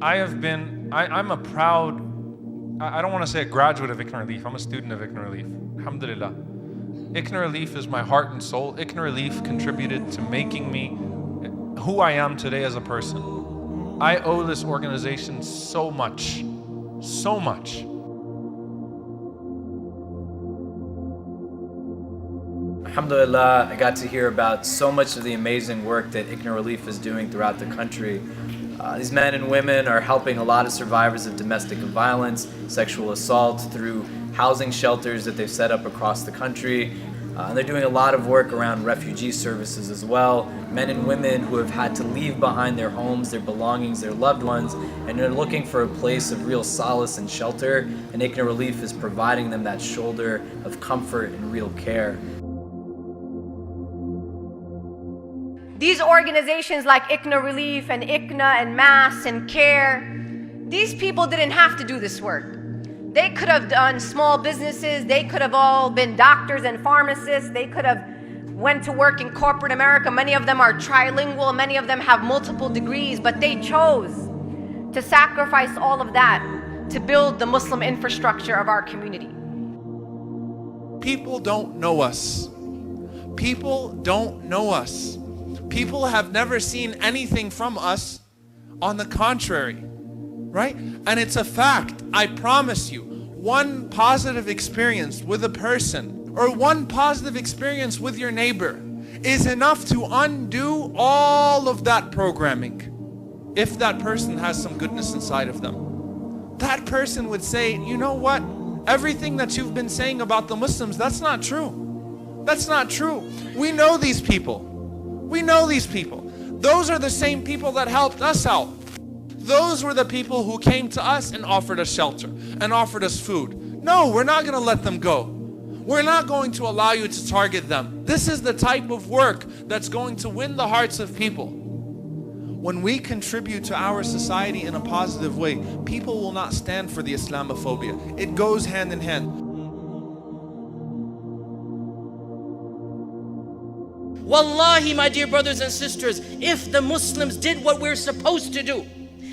I'm a proud, I don't want to say a graduate of ICNA Relief. I'm a student of ICNA Relief. Alhamdulillah. ICNA Relief is my heart and soul. ICNA Relief contributed to making me who I am today as a person. I owe this organization so much, so much. Alhamdulillah, I got to hear about so much of the amazing work that ICNA Relief is doing throughout the country. These men and women are helping a lot of survivors of domestic violence, sexual assault through housing shelters that they've set up across the country. They're doing a lot of work around refugee services as well. Men and women who have had to leave behind their homes, their belongings, their loved ones, and they're looking for a place of real solace and shelter, and ICNA Relief is providing them that shoulder of comfort and real care. These organizations like ICNA Relief and ICNA and MAS and CARE, these people didn't have to do this work. They could have done small businesses, they could have all been doctors and pharmacists, they could have went to work in corporate America. Many of them are trilingual, many of them have multiple degrees, but they chose to sacrifice all of that to build the Muslim infrastructure of our community. People don't know us. People don't know us. People have never seen anything from us. On the contrary, right? And it's a fact. I promise you, one positive experience with a person or one positive experience with your neighbor is enough to undo all of that programming. If that person has some goodness inside of them, that person would say, you know what? Everything that you've been saying about the Muslims, that's not true. That's not true. We know these people. We know these people. Those are the same people that helped us out. Those were the people who came to us and offered us shelter and offered us food. No, we're not going to let them go. We're not going to allow you to target them. This is the type of work that's going to win the hearts of people. When we contribute to our society in a positive way, people will not stand for the Islamophobia. It goes hand in hand. Wallahi, my dear brothers and sisters, if the Muslims did what we're supposed to do,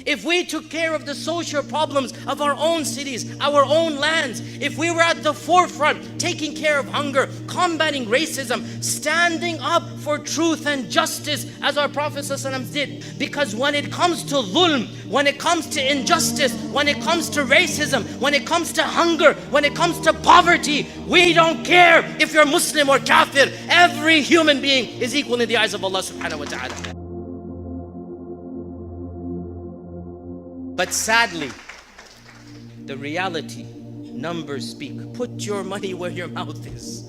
if we took care of the social problems of our own cities, our own lands, if we were at the forefront taking care of hunger, combating racism, standing up for truth and justice as our Prophet ﷺ did. Because when it comes to dhulm, when it comes to injustice, when it comes to racism, when it comes to hunger, when it comes to poverty, we don't care if you're Muslim or kafir. Every human being is equal in the eyes of Allah subhanahu wa ta'ala. But sadly, the reality, numbers speak. Put your money where your mouth is.